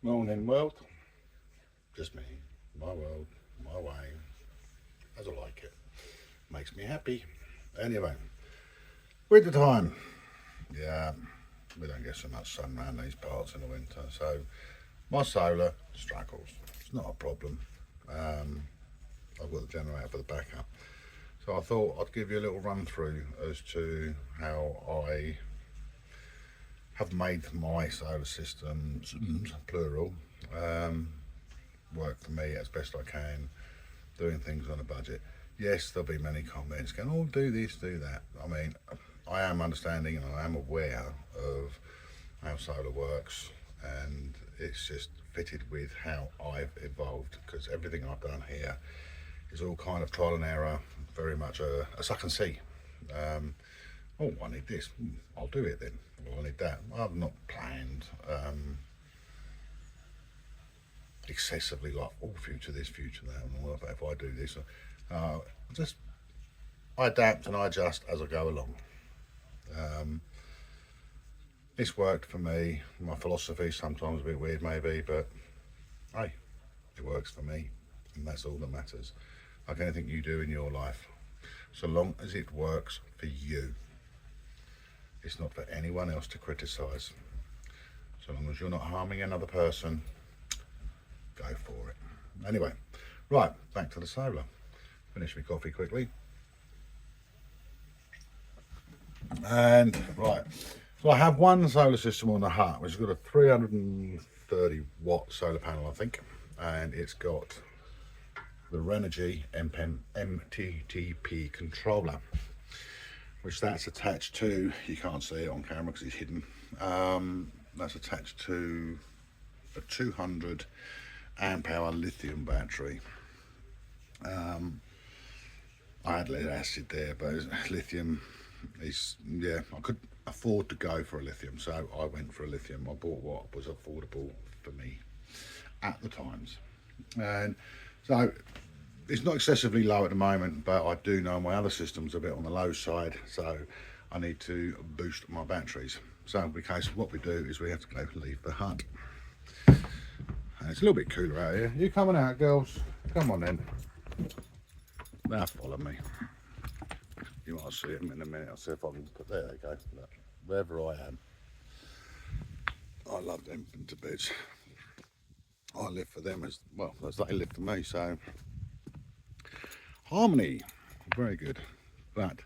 Morning world, just me, my world, my way, as I like it. Makes me happy. Anyway, winter time. Yeah, we don't get so much sun around these parts in the winter, so my solar struggles. It's not a problem. Um, I've got the generator for the backup. So I thought I'd give you a little run through as to how I have made my solar systems, plural, um, work for me as best I can, doing things on a budget. Yes, there'll be many comments going, oh, do this, do that. I mean, I am understanding and I am aware of how solar works, and it's just fitted with how I've evolved, because everything I've done here is all kind of trial and error, very much a suck and see. Oh, I need this, I'll do it then. Well, I need that. I've not planned excessively like, oh, future this, future that, and what if I do this? Just I adapt and I adjust as I go along. Um, it's worked for me. My philosophy sometimes a bit weird, maybe, but hey, it works for me, and that's all that matters. Like anything you do in your life, so long as it works for you, it's not for anyone else to criticise. So long as you're not harming another person, go for it. Anyway, right, back to the solar. Finish my coffee quickly. And right, so I have one solar system on the hut, which has got a 330 watt solar panel, I think, and it's got the Renogy MTTP controller, which that's attached to. You can't see it on camera because it's hidden. That's attached to a 200 amp hour lithium battery. I had lead acid there, but lithium is, yeah, I could afford to go for a lithium, so I went for a lithium. I bought what was affordable for me at the times, and so it's not excessively low at the moment, but I do know my other system's a bit on the low side, so I need to boost my batteries. So in case what we do is we have to go leave the hut. And it's a little bit cooler out here. You coming out, girls? Come on then. Now follow me. You might see them in a minute. I'll see if I can put, there they go. Look, wherever I am. I love them into beds. I live for them as well as they live for me, so harmony, very good. But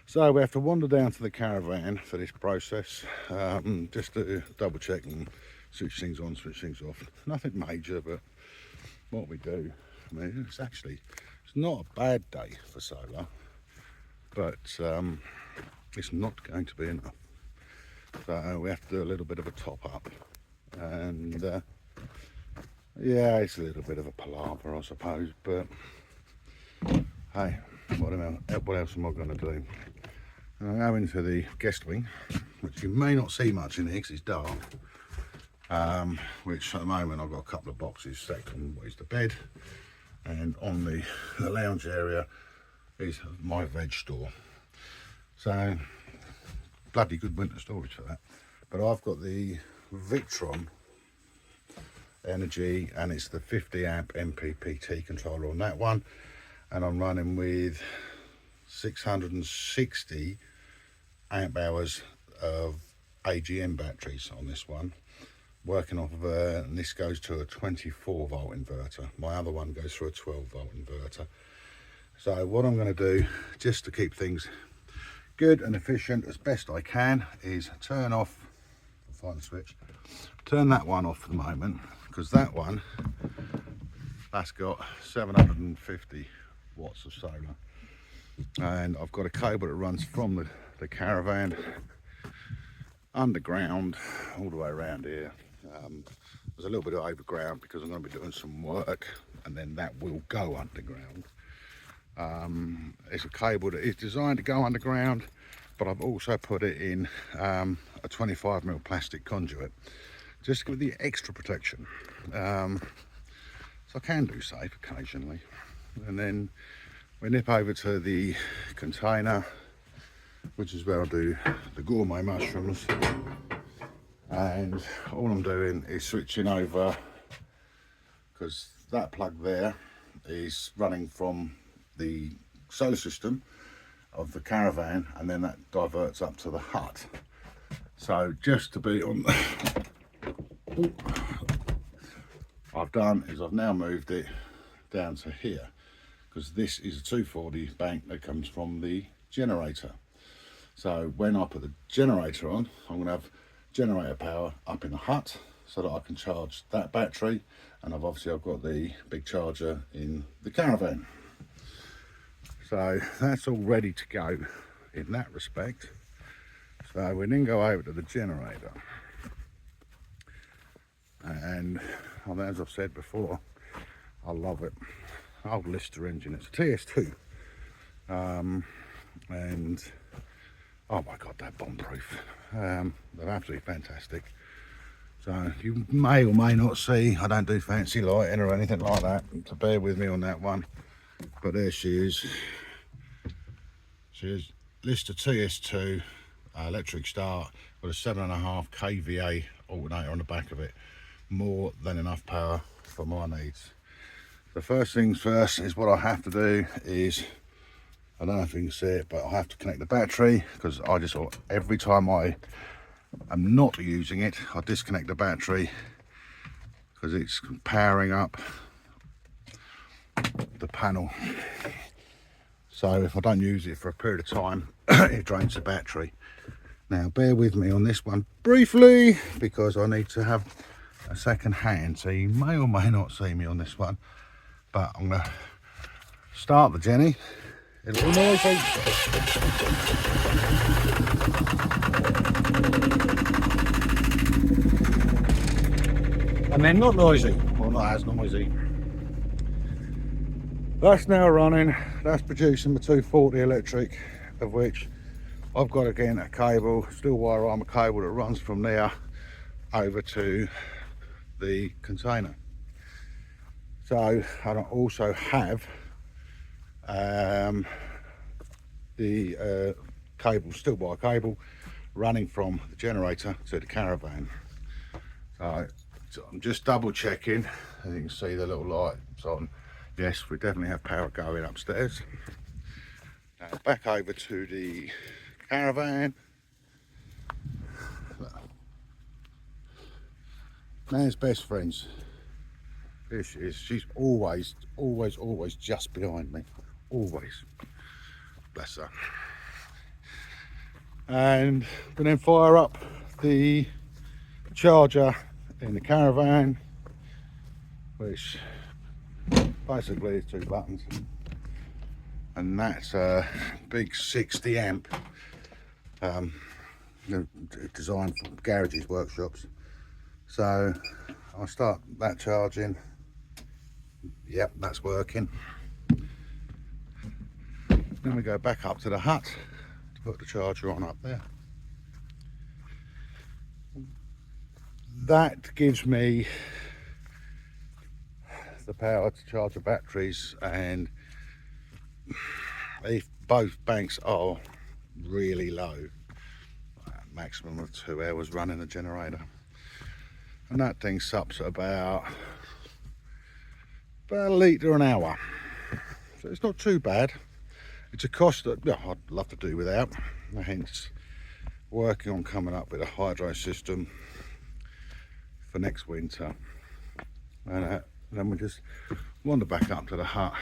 so we have to wander down to the caravan for this process, just to double check and switch things on, switch things off. Nothing major, but what we do, I mean, it's not a bad day for solar, but it's not going to be enough. So we have to do a little bit of a top up, and yeah, it's a little bit of a palaver, I suppose, but hey, what else am I going to do? I go into the guest wing, which you may not see much in here because it's dark, which at the moment I've got a couple of boxes stacked on what is the bed, and on the lounge area is my veg store. So bloody good winter storage for that. But I've got the Victron Energy, and it's the 50 amp MPPT controller on that one, and I'm running with 660 amp hours of AGM batteries on this one, working off of and this goes to a 24 volt inverter. My other one goes through a 12 volt inverter. So what I'm going to do, just to keep things good and efficient as best I can, is turn off, find the switch, turn that one off for the moment, because that one, that's got 750 watts of solar, and I've got a cable that runs from the caravan underground all the way around here. There's a little bit of overground because I'm going to be doing some work, and then that will go underground. It's a cable that is designed to go underground, but I've also put it in a 25mm plastic conduit, just to give it the extra protection. So I can do safe occasionally. And then we nip over to the container, which is where I do the gourmet mushrooms. and all I'm doing is switching over, because that plug there is running from the solar system of the caravan, and then that diverts up to the hut. So just to be on I've done is I've now moved it down to here, because this is a 240 bank that comes from the generator. So when I put the generator on, I'm going to have generator power up in the hut so that I can charge that battery, and I've got the big charger in the caravan. So that's all ready to go in that respect. So we then go over to the generator, and as I've said before, I love it. Old Lister engine, it's a TS2, and oh my god, they're bomb proof. They're absolutely fantastic. So you may or may not see, I don't do fancy lighting or anything like that, so bear with me on that one. But there she is. She is Lister TS2 electric start with a 7.5 kVA alternator on the back of it. More than enough power for my needs. The first things first is what I have to do is, I don't know if you can see it, but I have to connect the battery, because I just, every time I am not using it, I disconnect the battery because it's powering up the panel. So if I don't use it for a period of time, it drains the battery. Now bear with me on this one briefly, because I need to have a second hand, so you may or may not see me on this one, but I'm going to start the Jenny. It'll be noisy. And then not noisy, or not as noisy. That's now running, that's producing the 240 electric, of which I've got again a cable, steel wire arm cable that runs from there over to the container. So I also have the cable, steel wire cable, running from the generator to the caravan. So I'm just double checking, and you can see the little lights on. Yes, we definitely have power going upstairs. Now back over to the caravan. Man's best friends. Here she is. She's always just behind me. Always. Bless her. And we then fire up the charger in the caravan, which basically is 2 buttons. And that's a big 60 amp designed for garages, workshops. So I'll start that charging. Yep, that's working. Then we go back up to the hut to put the charger on up there. That gives me the power to charge the batteries, and if both banks are really low, maximum of 2 hours running the generator. And that thing sups at about a litre an hour, so it's not too bad. It's a cost that I'd love to do without, hence working on coming up with a hydro system for next winter. And then we just wander back up to the hut.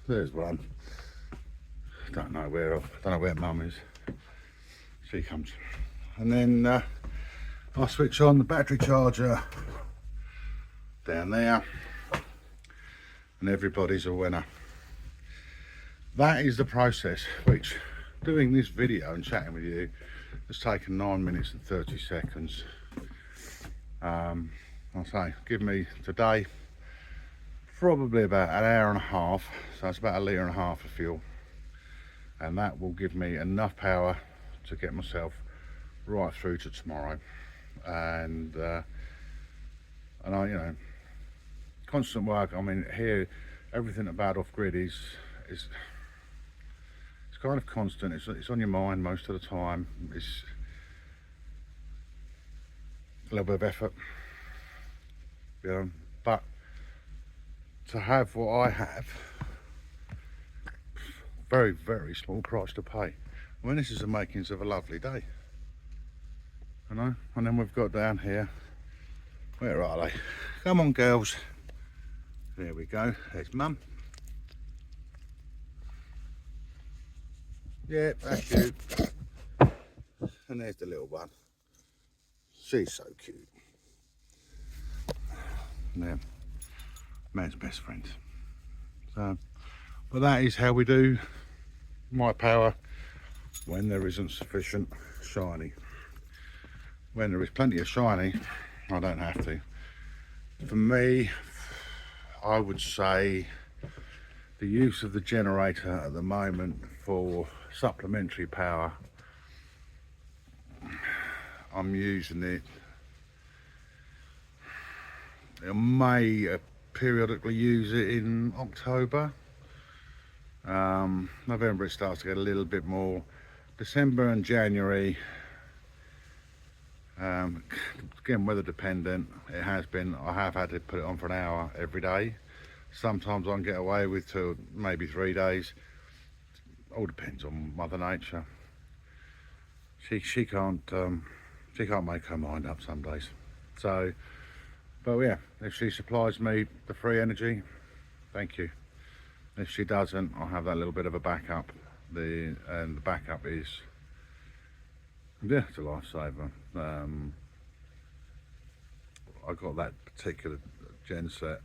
There's one. Don't know where Mum is. She comes. And then I'll switch on the battery charger down there, and everybody's a winner. That is the process, which, doing this video and chatting with you, has taken 9 minutes and 30 seconds. I'll say, give me today probably about an hour and a half, so it's about 1.5 litres of fuel, and that will give me enough power to get myself right through to tomorrow. And I, constant work. I mean, here everything about off grid is kind of constant. It's on your mind most of the time. It's a little bit of effort, you know, but to have what I have, very, very small price to pay. I mean, this is the makings of a lovely day, you know. And then we've got down here, where are they? Come on, girls. There we go. There's Mum. Yeah, that's you. And there's the little one. She's so cute. Yeah, man's best friend. So, but that is how we do my power when there isn't sufficient shiny. When there is plenty of shiny, I don't have to. For me, I would say the use of the generator at the moment for supplementary power, I'm using it. I may periodically use it in October. November it starts to get a little bit more. December and January, again weather dependent, it has been. I have had to put it on for an hour every day. Sometimes I can get away with 2, maybe 3 days. All depends on Mother Nature. She can't make her mind up some days. So, but yeah, if she supplies me the free energy, thank you. If she doesn't, I'll have that little bit of a backup. And the backup is, yeah, it's a lifesaver. I got that particular gen set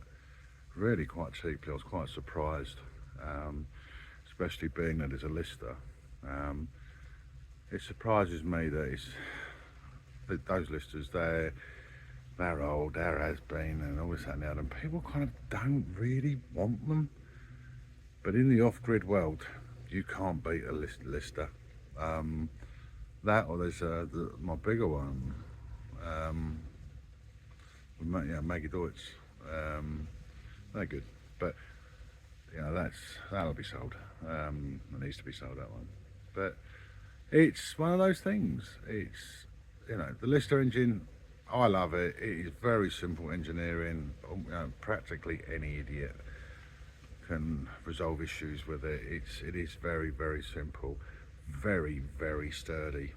really quite cheaply. I was quite surprised, especially being that it's a lister. It surprises me that those listers, they're old, they're has been, and all this and that, and people kind of don't really want them. But in the off-grid world, you can't beat a lister. That, or there's my bigger one, Maggie Deutz. They're good, but you know that'll be sold. It needs to be sold, that one. But it's one of those things. It's, you know, the lister engine, I love it. It is very simple engineering. You know, practically any idiot can resolve issues with it. It is very, very simple, very, very sturdy,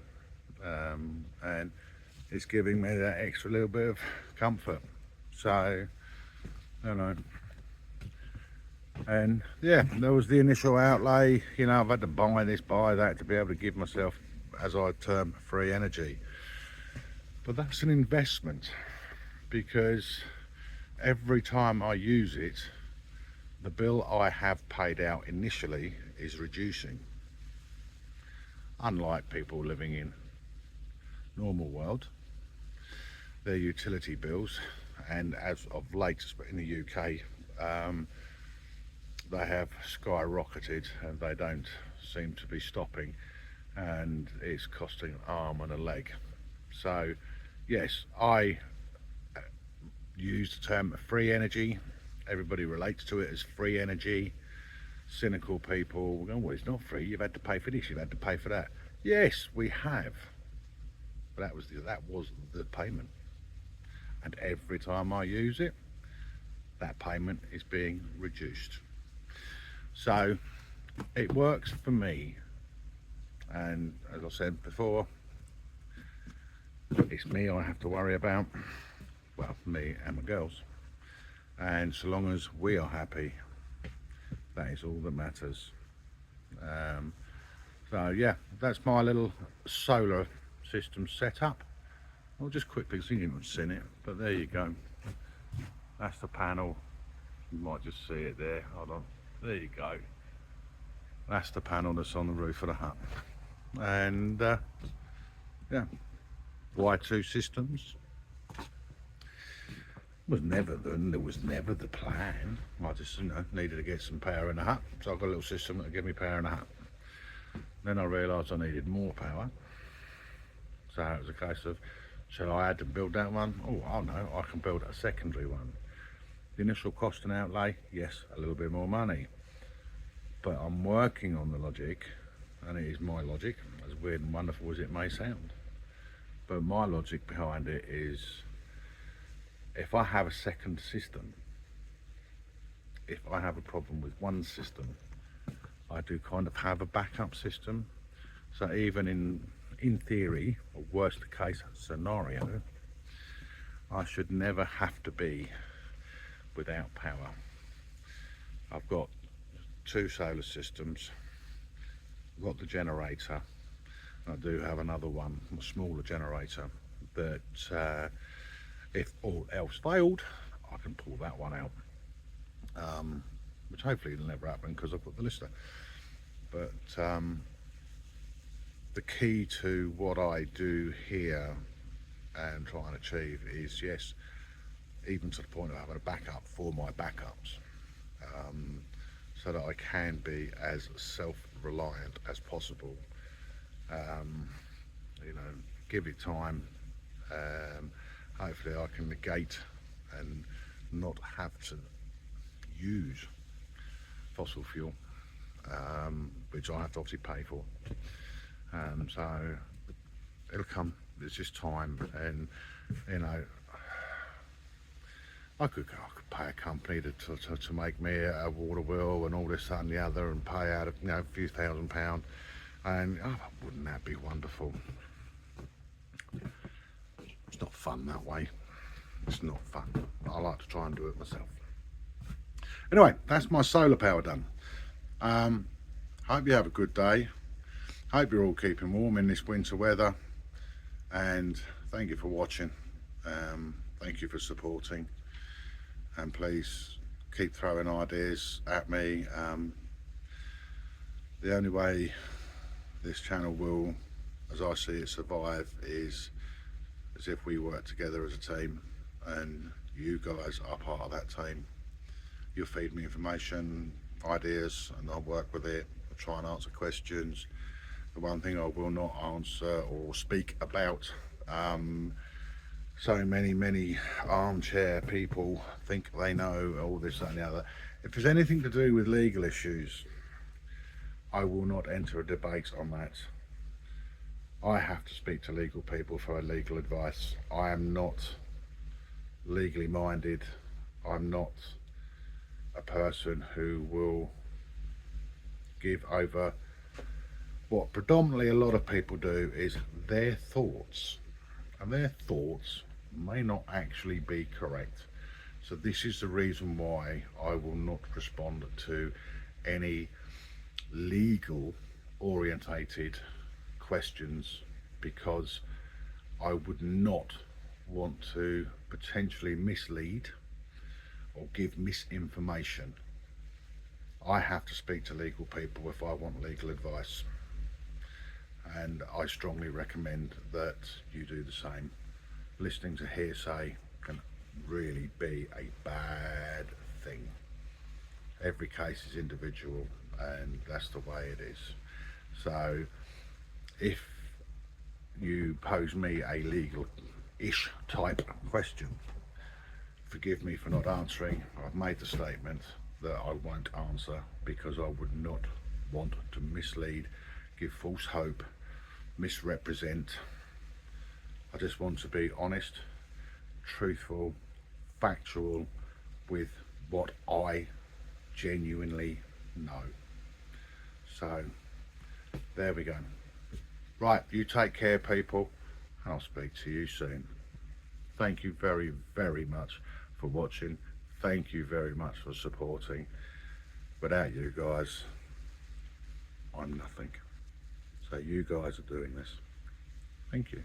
and it's giving me that extra little bit of comfort. So, you know, and yeah, there was the initial outlay. You know, I've had to buy this, buy that to be able to give myself, as I term, free energy. But that's an investment, because every time I use it, the bill I have paid out initially is reducing. Unlike people living in normal world, their utility bills, and as of late in the UK, they have skyrocketed and they don't seem to be stopping, and it's costing an arm and a leg. So yes, I use the term free energy. Everybody relates to it as free energy. Cynical people go, well, it's not free, you've had to pay for this, you've had to pay for that. Yes, we have, but that was the payment, and every time I use it, that payment is being reduced. So it works for me, and as I said before, it's me I have to worry about. Well, me and my girls, and so long as we are happy, that is all that matters. So yeah, that's my little solar system setup. I'll just quickly, see you haven't seen it, but there you go. That's the panel. You might just see it there. Hold on. There you go. That's the panel that's on the roof of the hut. And yeah, Y2 systems. There was never the plan. I just, you know, needed to get some power in the hut, so I've got a little system that'll give me power in the hut. Then I realised I needed more power, so it was a case of, shall I add to build that one? Oh, I know, I can build a secondary one. The initial cost and outlay, yes, a little bit more money, but I'm working on the logic and it is my logic, as weird and wonderful as it may sound. But my logic behind it is, if I have a second system, if I have a problem with one system, I do kind of have a backup system. So even in theory, or worst case scenario, I should never have to be without power. I've got 2 solar systems, I've got the generator, and I do have another one, a smaller generator, that if all else failed, I can pull that one out, which hopefully will never happen because I've got the lister. But the key to what I do here and try and achieve is, yes, even to the point of having a backup for my backups, so that I can be as self-reliant as possible. You know, give it time. Hopefully I can negate and not have to use fossil fuel, which I have to obviously pay for. So it'll come. It's just time, and you know, I could pay a company to make me a water wheel and all this, that and the other, and pay out a few £1,000, and wouldn't that be wonderful? It's not fun that way. It's not fun. I like to try and do it myself. Anyway, that's my solar power done. Hope you have a good day. Hope you're all keeping warm in this winter weather, and thank you for watching. Thank you for supporting, and please keep throwing ideas at me. The only way this channel will, as I see it, survive is as if we work together as a team, and you guys are part of that team. You'll feed me information, ideas, and I'll work with it. I'll try and answer questions. The one thing I will not answer or speak about, so many armchair people think they know all this, that and the other. If there's anything to do with legal issues, I will not enter a debate on that. I have to speak to legal people for legal advice. I am not legally minded. I'm not a person who will give over what predominantly a lot of people do, is their thoughts, and their thoughts may not actually be correct. So this is the reason why I will not respond to any legal orientated questions, because I would not want to potentially mislead or give misinformation. I have to speak to legal people if I want legal advice, and I strongly recommend that you do the same. Listening to hearsay can really be a bad thing. Every case is individual, and that's the way it is. So if you pose me a legal-ish type question, forgive me for not answering. I've made the statement that I won't answer because I would not want to mislead, give false hope, misrepresent. I just want to be honest, truthful, factual with what I genuinely know. So there we go. Right, you take care, people, and I'll speak to you soon. Thank you very much for watching. Thank you very much for supporting. Without you guys, I'm nothing. So you guys are doing this. Thank you.